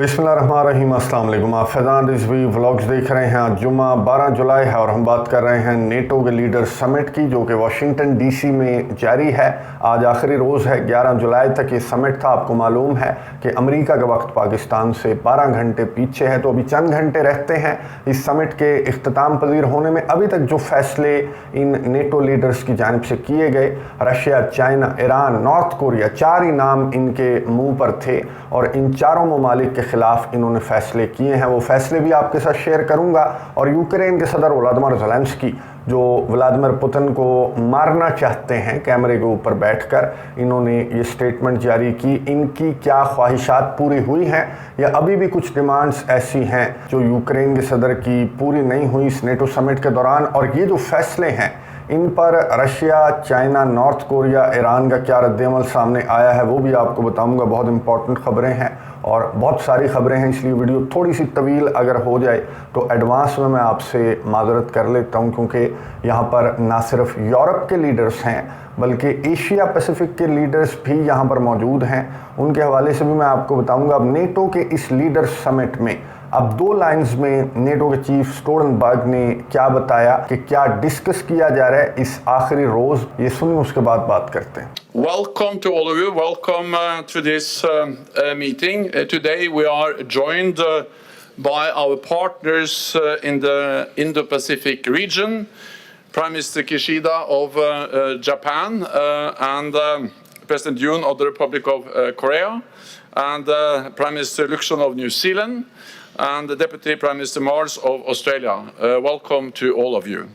बिस्मिल्लाहिर्रहमानिर्रहीम, अस्सलाम वालेकुम। आप फैज़ान रिजवी व्लॉग्स देख रहे हैं। आज जुम्मा 12 जुलाई है और हम बात कर रहे हैं नेटो के लीडर समिट की, जो कि वाशिंगटन डीसी में जारी है। आज आखिरी रोज़ है, 11 जुलाई तक ये समिट था। आपको मालूम है कि अमेरिका का वक्त पाकिस्तान से 12 घंटे पीछे है, तो अभी चंद घंटे रहते हैं इस समिट के इख्तिताम पजीर होने में। अभी तक जो फैसले इन नेटो लीडर्स की जानिब से किए गए, Russia, China, Iran, north Korea, 4 ही नाम इनके मुंह पर थे और इन चारों ममालिक के खिलाफ इन्होंने फैसले किए हैं। वो फैसले भी आपके साथ शेयर करूंगा। और यूक्रेन के सदर व्लादिमीर ज़ेलेंस्की, जो व्लादिमीर पुतिन को मारना चाहते हैं, कैमरे के ऊपर बैठकर इन्होंने ये स्टेटमेंट जारी की। इनकी क्या ख्वाहिशात पूरी हुई हैं या अभी भी कुछ डिमांड्स ऐसी हैं जो यूक्रेन के सदर की पूरी नहीं हुई इस नेटो समिट के दौरान? और ये जो फैसले हैं, इन पर Russia, China, north Korea, Iran का क्या रद्द-ए-अमल सामने आया है, वो भी आपको बताऊंगा। बहुत इंपॉर्टेंट ख़बरें हैं और बहुत सारी ख़बरें हैं, इसलिए वीडियो थोड़ी सी तवील अगर हो जाए तो एडवांस में मैं आपसे माज़रत कर लेता हूं, क्योंकि यहाँ पर ना सिर्फ यूरोप के लीडर्स हैं बल्कि एशिया पैसिफिक के लीडर्स भी यहाँ पर मौजूद हैं। उनके हवाले से भी मैं आपको बताऊँगा। अब नेटो के इस लीडर समिट में अब 2 लाइंस में नेटो के चीफ स्टोल्टनबर्ग ने क्या बताया कि क्या डिस्कस किया जा रहा है इस आखिरी रोज, ये सुनिए, उसके बाद बात करते हैं। Welcome to all of you. Welcome to this meeting. Today we are joined by our partners in the Indo-Pacific region, Prime Minister Kishida of Japan and President Yoon of the Republic of Korea, and Prime Minister Luxon of New Zealand, and the Deputy Prime Minister Mars of Australia. Welcome to all of you.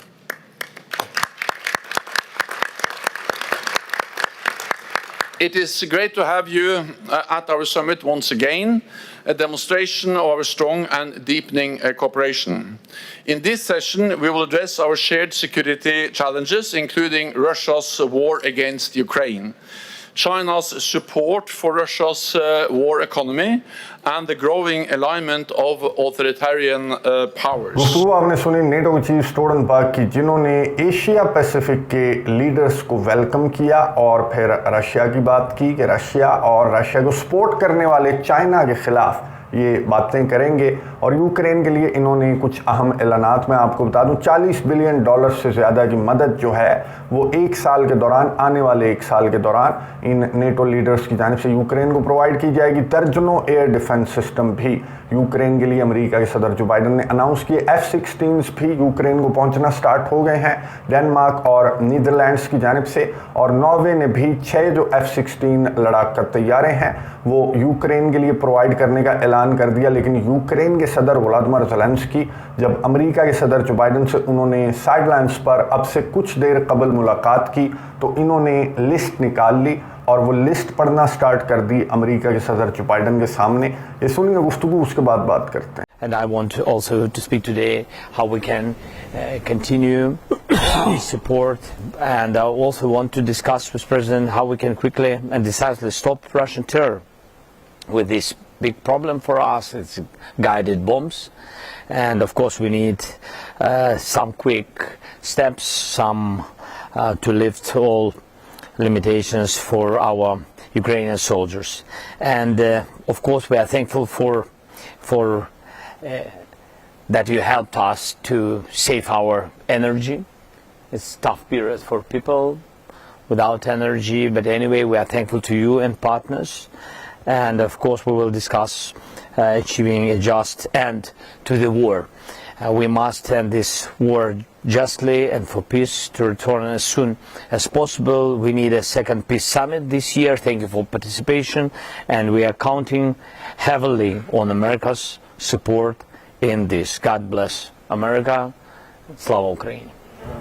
It is great to have you at our summit once again, a demonstration of our strong and deepening cooperation. In this session, we will address our shared security challenges, including Russia's war against Ukraine, China's support for Russia's war economy, and the growing alignment of authoritarian powers. गुफ्तगू आपने सुनी NATO के chief Stoltenberg की, जिन्होंने Asia Pacific के leaders को welcome किया और फिर रशिया की बात की कि रशिया और रशिया को सपोर्ट करने वाले चाइना के खिलाफ ये बातें करेंगे। और यूक्रेन के लिए इन्होंने कुछ अहम ऐलानात मैं आपको बता दूं। $40 बिलियन से ज़्यादा की मदद जो है वो 1 साल के दौरान, आने वाले 1 साल के दौरान इन नेटो लीडर्स की जानिब से यूक्रेन को प्रोवाइड की जाएगी। दर्जनों एयर डिफेंस सिस्टम भी यूक्रेन के लिए अमेरिका के सदर जो बाइडन ने अनाउंस किए। F-16 भी यूक्रेन को पहुंचना स्टार्ट हो गए हैं डेनमार्क और नीदरलैंड्स की जानिब से। और नॉर्वे ने भी 6 जो F-16 लड़ाकर तैयारे हैं वो यूक्रेन के लिए प्रोवाइड करने का ऐलान कर दिया। लेकिन यूक्रेन के सदर व्लादिमीर ज़ेलेंस्की जब अमेरिका के सदर जो बाइडन से उन्होंने साइडलाइंस पर अब से कुछ देर कबल मुलाकात की, तो इन्होंने लिस्ट निकाल ली और वो लिस्ट पढ़ना स्टार्ट कर दी अमेरिका के सदर जो बाइडन के सामने। ये सुनिए गुफ्तगू, उसके बाद बात करते हैं। And I want also to speak today how we can continue support, and I also want to discuss with President how we can quickly and decisively stop Russian terror with this big problem for us. It's guided bombs, and of course we need some quick steps, some to lift all limitations for our Ukrainian soldiers. And of course we are thankful for that you helped us to save our energy. It's a tough period for people without energy, but anyway we are thankful to you and partners. And of course we will discuss achieving a just end to the war. We must end this war justly and for peace to return as soon as possible. We need a second peace summit this year. Thank you for participation, and we are counting heavily on America's support in this. God bless America. Slava Ukraini.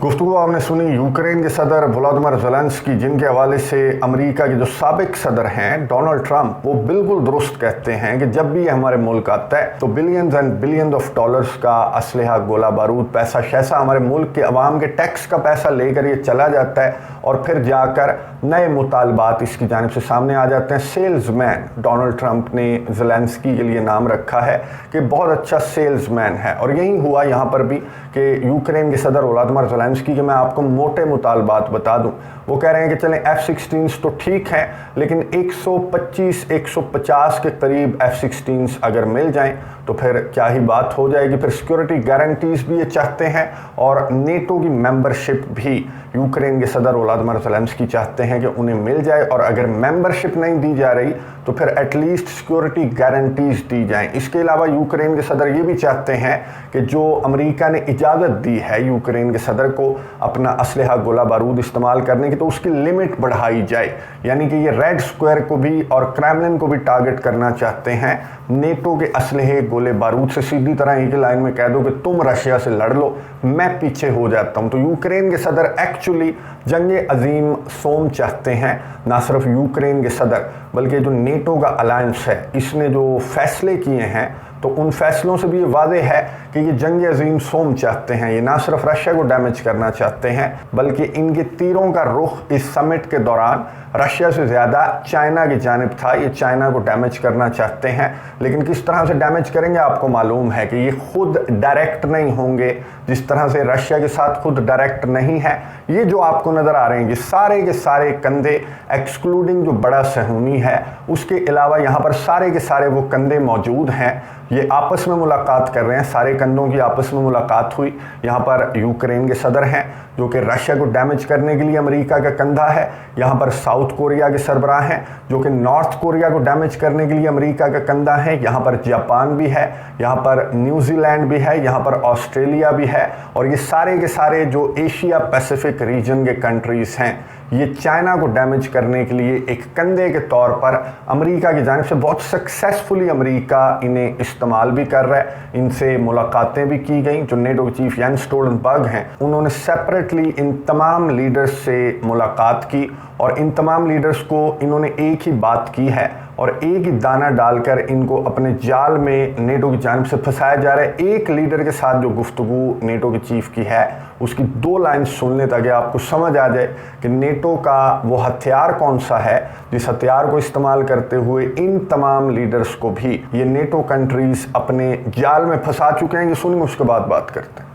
गुफ्तगू आपने सुनी Ukraine के सदर Vladimir Zelensky, जिनके हवाले से America के जो साबिक सदर हैं डोनाल्ड ट्रंप, वो बिल्कुल दुरुस्त कहते हैं कि जब भी हमारे मुल्क आता है तो billions and billions of dollars का असलहा, गोला बारूद, पैसा शैसा हमारे मुल्क के अवाम के टैक्स का पैसा लेकर ये चला जाता है और फिर जाकर नए मुतालबात इसकी जानिब से सामने आ जाते हैं। सेल्समैन डोनाल्ड ट्रंप ने ज़ेलेंस्की के लिए नाम रखा है कि बहुत अच्छा सेल्समैन है। और यही हुआ यहाँ पर भी कि यूक्रेन के सदर व्लादिमीर ज़ेलेंस्की के मैं आपको मोटे मुतालबात बता दूं। वो कह रहे हैं कि चलें F-16 तो ठीक हैं, लेकिन 125-150 के करीब F-16 अगर मिल जाएं तो फिर क्या ही बात हो जाएगी। फिर सिक्योरिटी गारंटीज़ भी ये चाहते हैं और नेटो की मेंबरशिप भी यूक्रेन के सदर व्लादिमीर ज़ेलेंस्की चाहते हैं कि उन्हें मिल जाए, और अगर मेंबरशिप नहीं दी जा रही तो फिर एटलीस्ट सिक्योरिटी गारंटीज़ दी जाएं। इसके अलावा यूक्रेन के सदर ये भी चाहते हैं कि जो अमेरिका ने इजाज़त दी है यूक्रेन के सदर को अपना असलहा गोला बारूद इस्तेमाल करने की, तो उसकी लिमिट बढ़ाई जाए। यानी कि ये रेड स्क्वायर को भी और क्रेमलिन को भी टारगेट करना चाहते हैं। नेटो के असलहे गोले बारूद से सीधी तरह एक ही लाइन में कह दो कि तुम रशिया से लड़ लो, मैं पीछे हो जाता हूं। तो यूक्रेन के सदर एक्चुअली जंगे अजीम सोम चाहते हैं। ना सिर्फ यूक्रेन के सदर बल्कि जो नेटो का अलायंस है, इसने जो फैसले किए हैं तो उन फैसलों से भी ये वाज़ेह है कि ये जंग अजीम सोम चाहते हैं। ये ना सिर्फ रशिया को डैमेज करना चाहते हैं बल्कि इनके तीरों का रुख इस समिट के दौरान रशिया से ज़्यादा चाइना की जानिब था। ये चाइना को डैमेज करना चाहते हैं, लेकिन किस तरह से डैमेज करेंगे आपको मालूम है कि ये खुद डायरेक्ट नहीं होंगे, जिस तरह से रशिया के साथ खुद डायरेक्ट नहीं है। ये जो आपको नज़र आ रहे हैं कि सारे के सारे कंधे एक्सक्लूडिंग जो बड़ा सहूनी है, उसके अलावा यहाँ पर सारे के सारे वो कंधे मौजूद हैं। ये आपस में मुलाकात कर रहे हैं, सारे कंधों की आपस में मुलाकात हुई। यहाँ पर यूक्रेन के सदर हैं जो कि रशिया को डैमेज करने के लिए अमेरिका का कंधा है। यहाँ पर साउथ कोरिया के सरबराह हैं जो कि नॉर्थ कोरिया को डैमेज करने के लिए अमेरिका का कंधा है। यहाँ पर जापान भी है, यहाँ पर न्यूजीलैंड भी है, यहाँ पर ऑस्ट्रेलिया भी है, और ये सारे के सारे जो एशिया पैसिफिक रीजन के कंट्रीज़ हैं, ये चाइना को डैमेज करने के लिए एक कंधे के तौर पर अमेरिका की जानिब से बहुत सक्सेसफुली अमेरिका इन्हें इस्तेमाल भी कर रहा है। इनसे मुलाकातें भी की गई। जो नेटो चीफ जेन्स स्टोल्टनबर्ग हैं, उन्होंने सेपरेटली इन तमाम लीडर्स से मुलाकात की और इन तमाम लीडर्स को इन्होंने एक ही बात की है और एक ही दाना डालकर इनको अपने जाल में नेटो की जानिब से फंसाया जा रहा है। एक लीडर के साथ जो गुफ्तगू नेटो के चीफ की है, उसकी 2 लाइन सुनने ताकि आपको समझ आ जाए कि नेटो का वो हथियार कौन सा है जिस हथियार को इस्तेमाल करते हुए इन तमाम लीडर्स को भी ये नेटो कंट्रीज अपने जाल में फंसा चुके हैं। ये सुनिए, उसके बाद बात करते हैं।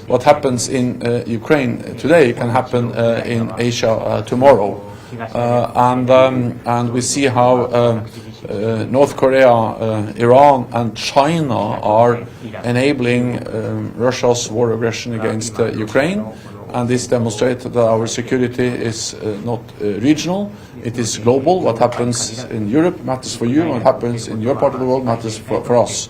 What happens in Ukraine today can happen in Asia tomorrow, and we see how North Korea, Iran, and China are enabling Russia's war aggression against Ukraine, and this demonstrates that our security is not regional; it is global. What happens in Europe matters for you. What happens in your part of the world matters for us.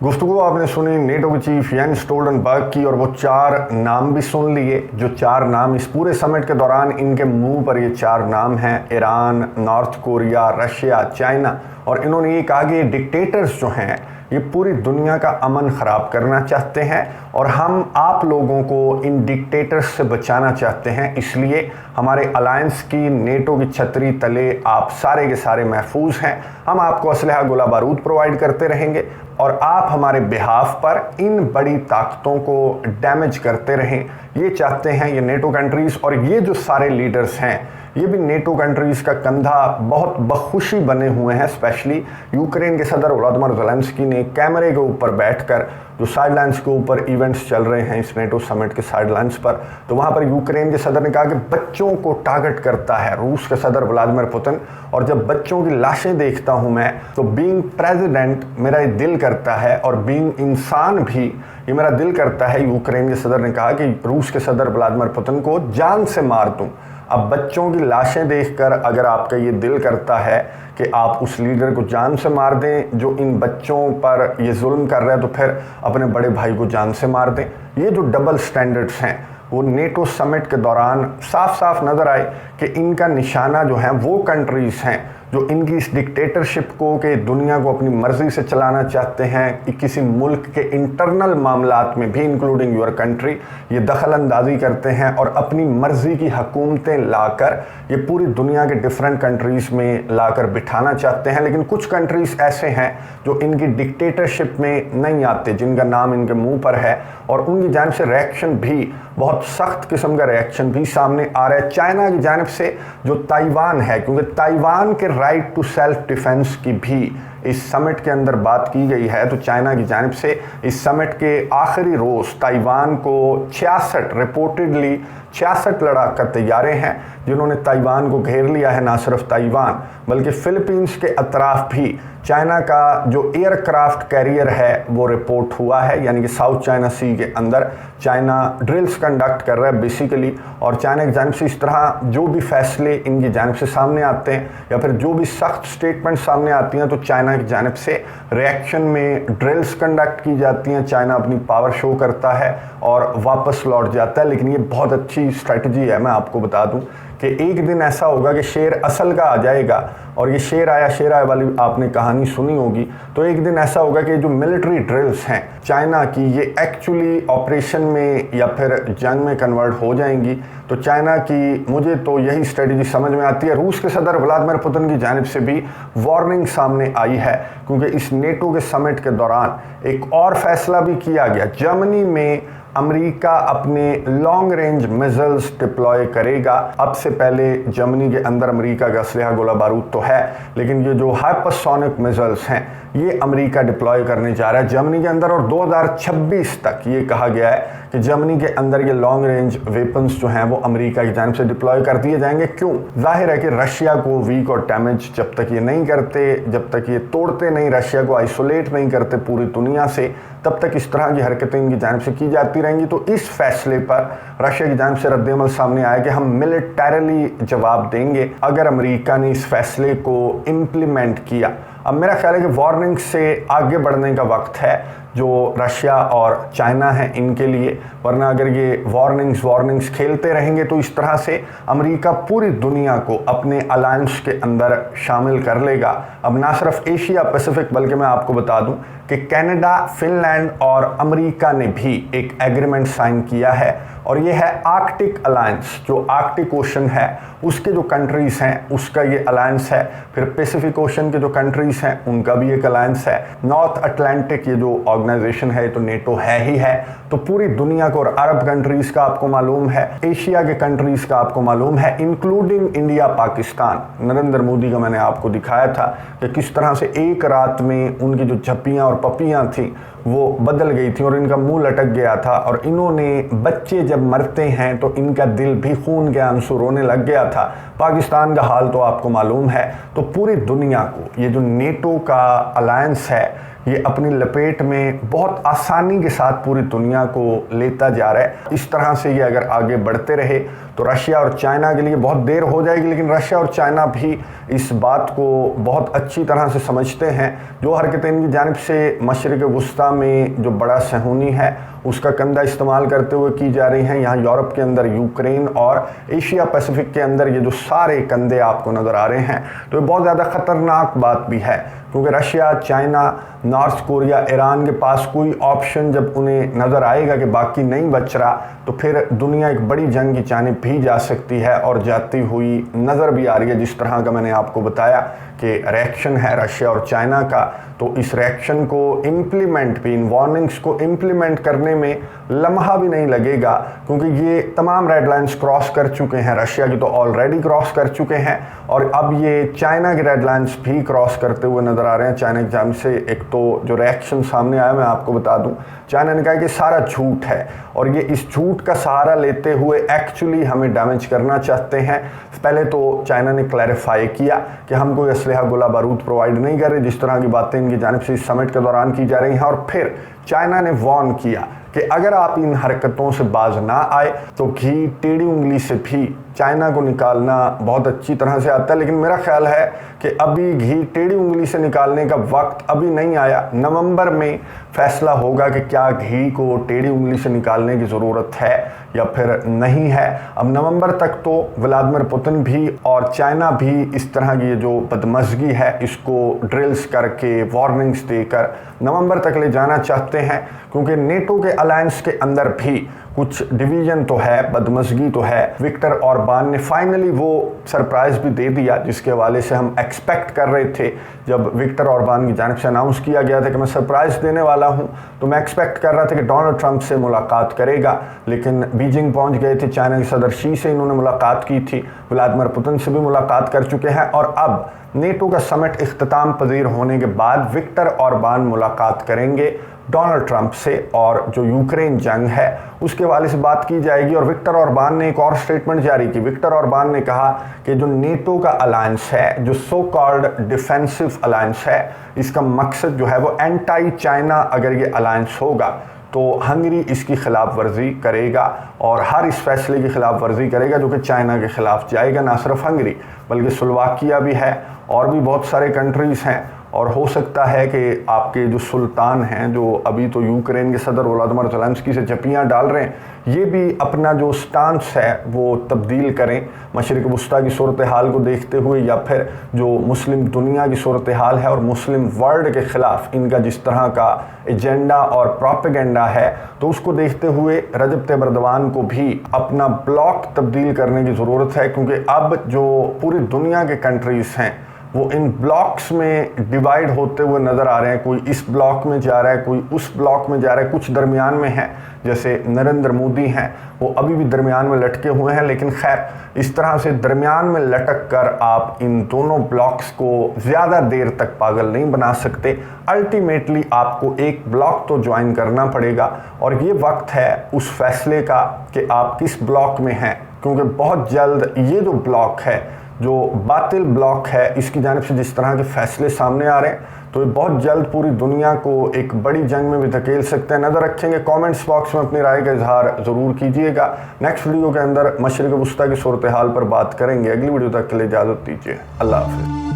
गुफ्तगू आपने सुनी NATO के chief Jens Stoltenberg की, और वो 4 नाम भी सुन लिए। जो 4 नाम इस पूरे समिट के दौरान इनके मुंह पर ये 4 नाम हैं, Iran, north Korea, Russia, China. और इन्होंने ये कहा कि ये डिक्टेटर्स जो हैं ये पूरी दुनिया का अमन ख़राब करना चाहते हैं और हम आप लोगों को इन डिक्टेटर्स से बचाना चाहते हैं। इसलिए हमारे अलायंस की नेटो की छतरी तले आप सारे के सारे महफूज हैं। हम आपको असलहा गोला बारूद प्रोवाइड करते रहेंगे और आप हमारे बिहाफ पर इन बड़ी ताकतों को डैमेज करते रहें। ये चाहते हैं ये नेटो कंट्रीज़, और ये जो सारे लीडर्स हैं ये भी नेटो कंट्रीज़ का कंधा बहुत बखुशी बने हुए हैं। स्पेशली यूक्रेन के सदर व्लादिमीर ज़ेलेंस्की ने कैमरे के ऊपर बैठकर जो साइडलाइंस के ऊपर इवेंट्स चल रहे हैं इस नेटो समिट के साइडलाइंस पर, तो वहाँ पर यूक्रेन के सदर ने कहा कि बच्चों को टारगेट करता है रूस के सदर व्लादिमीर पुतिन, और जब बच्चों की लाशें देखता हूँ मैं तो बीइंग प्रेसिडेंट मेरा ये दिल करता है, और बीइंग इंसान भी ये मेरा दिल करता है। यूक्रेन के सदर ने कहा कि रूस के सदर व्लादिमीर पुतिन को जान से मार दूँ। अब बच्चों की लाशें देखकर अगर आपका ये दिल करता है कि आप उस लीडर को जान से मार दें जो इन बच्चों पर ये जुल्म कर रहा है, तो फिर अपने बड़े भाई को जान से मार दें। ये जो डबल स्टैंडर्ड्स हैं वो नेटो समिट के दौरान साफ साफ नज़र आए कि इनका निशाना जो है वो कंट्रीज़ हैं जो इनकी इस डिक्टेटरशिप को कि दुनिया को अपनी मर्ज़ी से चलाना चाहते हैं, कि किसी मुल्क के इंटरनल मामलात में भी इंक्लूडिंग योर कंट्री ये दखल अंदाजी करते हैं और अपनी मर्ज़ी की हुकूमतें लाकर ये पूरी दुनिया के डिफरेंट कंट्रीज़ में लाकर बिठाना चाहते हैं। लेकिन कुछ कंट्रीज़ ऐसे हैं जो इनकी डिक्टेटरशिप में नहीं आते, जिनका नाम इनके मुंह पर है, और उनकी जानिब से रिएक्शन भी बहुत सख्त किस्म का रिएक्शन भी सामने आ रहा है चाइना की जानिब से जो ताइवान है, क्योंकि ताइवान के राइट टू सेल्फ डिफेंस की भी इस समिट के अंदर बात की गई है, तो चाइना की जानिब से इस समिट के आखिरी रोज़ ताइवान को 66 रिपोर्टेडली 66 लड़ाकर तैयारे हैं जिन्होंने ताइवान को घेर लिया है। ना सिर्फ ताइवान बल्कि फिलीपींस के अतराफ भी चाइना का जो एयरक्राफ्ट कैरियर है वो रिपोर्ट हुआ है, यानी कि साउथ चाइना सी के अंदर चाइना ड्रिल्स कंडक्ट कर रहा है बेसिकली। और चाइना की जानिब से इस तरह जो भी फैसले इनकी जानिब से सामने आते हैं या फिर जो भी सख्त स्टेटमेंट सामने आती हैं तो चाइना की जानिब से रिएक्शन में ड्रिल्स कंडक्ट की जाती हैं। चाइना अपनी पावर शो करता है और वापस लौट जाता है। लेकिन ये बहुत अच्छी स्ट्रैटेजी है। मैं आपको बता दूं कि एक दिन ऐसा होगा कि शेर असल का आ जाएगा, और ये शेर आया वाली आपने कहानी सुनी होगी। तो एक दिन ऐसा होगा कि जो मिलिट्री ड्रिल्स हैं चाइना की, ये एक्चुअली ऑपरेशन में या फिर जंग में कन्वर्ट हो जाएंगी। तो चाइना की मुझे तो यही स्ट्रेटजी समझ में आती है। रूस के सदर व्लादिमीर पुतिन की जानिब से भी वार्निंग सामने आई है, क्योंकि इस नेटो के समिट के दौरान एक और फैसला भी किया गया। जर्मनी में अमेरिका अपने लॉन्ग रेंज मिसाइल्स डिप्लॉय करेगा। अब से पहले जर्मनी के अंदर अमेरिका का असलहा गोला बारूद तो है, लेकिन ये जो हाइपरसोनिक मिसाइल्स हैं ये अमेरिका डिप्लॉय करने जा रहा है जर्मनी के अंदर। और 2026 तक ये कहा गया है कि जर्मनी के अंदर ये लॉन्ग रेंज वेपन्स जो हैं वो अमेरिका की जानिब से डिप्लॉय कर दिए जाएंगे। क्यों? जाहिर है कि रशिया को वीक और डैमेज जब तक ये नहीं करते, जब तक ये तोड़ते नहीं, रशिया को आइसोलेट नहीं करते पूरी दुनिया से, तब तक इस तरह की हरकतें इनकी जानिब से की जाती रहेंगी। तो इस फैसले पर रशिया की जानिब से रद्द-ए-अमल सामने आया कि हम मिलिटरीली जवाब देंगे अगर अमेरिका ने इस फैसले को इम्प्लीमेंट किया। अब मेरा ख्याल है कि वार्निंग से आगे बढ़ने का वक्त है जो रशिया और चाइना है इनके लिए, वरना अगर ये वार्निंग्स खेलते रहेंगे तो इस तरह से अमेरिका पूरी दुनिया को अपने अलायंस के अंदर शामिल कर लेगा। अब ना सिर्फ एशिया पैसिफिक बल्कि मैं आपको बता दूं कि कनाडा, फिनलैंड और अमेरिका ने भी एक एग्रीमेंट साइन किया है, और ये है आर्कटिक अलायंस। जो आर्कटिक ओशन है उसके जो कंट्रीज हैं उसका ये अलायंस है। फिर पैसिफिक ओशन के जो कंट्रीज हैं उनका भी एक अलायंस है। नॉर्थ अटलांटिक ये जो ऑर्गेनाइजेशन है तो नेटो है ही है। तो पूरी दुनिया को, और अरब कंट्रीज का आपको मालूम है, एशिया के कंट्रीज का आपको मालूम है, इंक्लूडिंग इंडिया, पाकिस्तान। नरेंद्र मोदी का मैंने आपको दिखाया था कि किस तरह से एक रात में उनकी जो झप्पियाँ और पपियाँ थी वो बदल गई थी और इनका मुंह लटक गया था। और इन्होंने, बच्चे जब मरते हैं तो इनका दिल भी खून के आंसू रोने लग गया था। पाकिस्तान का हाल तो आपको मालूम है। तो पूरी दुनिया को ये जो नेटो का अलायंस है ये अपनी लपेट में बहुत आसानी के साथ पूरी दुनिया को लेता जा रहा है। इस तरह से ये अगर आगे बढ़ते रहे तो रशिया और चाइना के लिए बहुत देर हो जाएगी, लेकिन रशिया और चाइना भी इस बात को बहुत अच्छी तरह से समझते हैं। जो हरकतें इनकी जानिब से मशरिक़ वुस्ता में जो बड़ा सहूनी है उसका कंधा इस्तेमाल करते हुए की जा रही हैं, यहाँ यूरोप के अंदर यूक्रेन और एशिया पैसिफिक के अंदर ये जो सारे कंधे आपको नज़र आ रहे हैं, तो ये बहुत ज़्यादा ख़तरनाक बात भी है, क्योंकि Russia, China, north Korea, Iran के पास कोई ऑप्शन जब उन्हें नज़र आएगा कि बाकी नहीं बच रहा, तो फिर दुनिया एक बड़ी जंग की जानिब भी जा सकती है और जाती हुई नज़र भी आ रही है। जिस तरह का मैंने आपको बताया कि रिएक्शन है रशिया और चाइना का, तो इस रिएक्शन को इम्प्लीमेंट भी, इन वार्निंग्स को इम्प्लीमेंट करने में लम्हा भी नहीं लगेगा, क्योंकि ये तमाम रेड लाइन्स क्रॉस कर चुके हैं। रशिया की तो ऑलरेडी क्रॉस कर चुके हैं और अब ये चाइना की रेड लाइन्स भी क्रॉस करते हुए नज़र आ रहे हैं। चाइना की जानिब से एक तो जो रिएक्शन सामने आया, मैं आपको बता दूं, चाइना ने कहा कि सारा झूठ है और ये इस झूठ का सहारा लेते हुए एक्चुअली हमें डैमेज करना चाहते हैं। पहले तो चाइना ने क्लैरिफाई किया कि हम कोई असलहा गोला बारूद प्रोवाइड नहीं कर रहे, जिस तरह की बातें इनकी जानिब से इस समिट के दौरान की जा रही हैं। और फिर चाइना ने वार्न किया कि अगर आप इन हरकतों से बाज ना आए तो घी टेढ़ी उंगली से भी चाइना को निकालना बहुत अच्छी तरह से आता है। लेकिन मेरा ख्याल है कि अभी घी टेढ़ी उंगली से निकालने का वक्त अभी नहीं आया। नवंबर में फैसला होगा कि क्या घी को टेढ़ी उंगली से निकालने की ज़रूरत है या फिर नहीं है। अब नवंबर तक तो व्लादिमीर पुतिन भी और चाइना भी इस तरह की जो बदमज़गी है इसको ड्रिल्स करके, वार्निंग्स देकर नवंबर तक ले जाना चाहते हैं, क्योंकि नेटो के अलायंस के अंदर भी कुछ डिवीजन तो है, बदमज़गी तो है। विक्टर ऑर्बान ने फाइनली वो सरप्राइज़ भी दे दिया जिसके हवाले से हम एक्सपेक्ट कर रहे थे। जब विक्टर ऑर्बान की जानिब से अनाउंस किया गया था कि मैं सरप्राइज़ देने वाला हूं, तो मैं एक्सपेक्ट कर रहा था कि डोनाल्ड ट्रंप से मुलाकात करेगा, लेकिन बीजिंग पहुंच गए थे। चाइना के सदर शी से इन्होंने मुलाकात की थी, व्लादिमीर पुतिन से भी मुलाकात कर चुके हैं और अब नेटो का समिट इख्तिताम पजीर होने के बाद विक्टर ऑरबान मुलाकात करेंगे डोनाल्ड ट्रंप से और जो यूक्रेन जंग है उसके हवाले से बात की जाएगी। और विक्टर ऑरबान ने एक और स्टेटमेंट जारी की। विक्टर ऑरबान ने कहा कि जो नेटो का अलायंस है, जो सो कॉल्ड डिफेंसिव अलायंस है, इसका मकसद जो है वो एंटी चाइना अगर ये अलायंस होगा तो हंगरी इसकी खिलाफ वर्जी करेगा और हर इस फैसले की खिलाफ वर्जी करेगा जो कि चाइना के खिलाफ जाएगा। ना सिर्फ हंगरी बल्कि स्लोवाकिया भी है और भी बहुत सारे कंट्रीज़ हैं। और हो सकता है कि आपके जो सुल्तान हैं, जो अभी तो यूक्रेन के सदर व्लादिमीर ज़ेलेंस्की से जपियाँ डाल रहे हैं, ये भी अपना जो स्टांस है वो तब्दील करें मशरिक़ वस्ता की सूरत हाल को देखते हुए, या फिर जो मुस्लिम दुनिया की सूरत हाल है और मुस्लिम वर्ल्ड के ख़िलाफ़ इनका जिस तरह का एजेंडा और प्रोपेगेंडा है, तो उसको देखते हुए रजब तैयब एर्दोगान को भी अपना ब्लॉक तब्दील करने की ज़रूरत है। क्योंकि अब जो पूरी दुनिया के कंट्रीज़ हैं वो इन ब्लॉक्स में डिवाइड होते हुए नज़र आ रहे हैं। कोई इस ब्लॉक में जा रहा है, कोई उस ब्लॉक में जा रहा है, कुछ दरमियान में है। जैसे नरेंद्र मोदी हैं, वो अभी भी दरमियान में लटके हुए हैं। लेकिन खैर, इस तरह से दरमियान में लटक कर आप इन दोनों ब्लॉक्स को ज़्यादा देर तक पागल नहीं बना सकते। अल्टीमेटली आपको एक ब्लॉक तो ज्वाइन करना पड़ेगा और ये वक्त है उस फैसले का कि आप किस ब्लॉक में हैं। क्योंकि बहुत जल्द ये जो ब्लॉक है, जो बातिल ब्लॉक है, इसकी जानिब से जिस तरह के फैसले सामने आ रहे हैं, तो ये बहुत जल्द पूरी दुनिया को एक बड़ी जंग में भी धकेल सकते हैं। नज़र रखेंगे, कमेंट्स बॉक्स में अपनी राय का इजहार ज़रूर कीजिएगा। नेक्स्ट वीडियो के अंदर मशरिक़ वस्ता की सूरत हाल पर बात करेंगे। अगली वीडियो तक के लिए इजाज़त दीजिए। अल्लाह हाफ़िज़।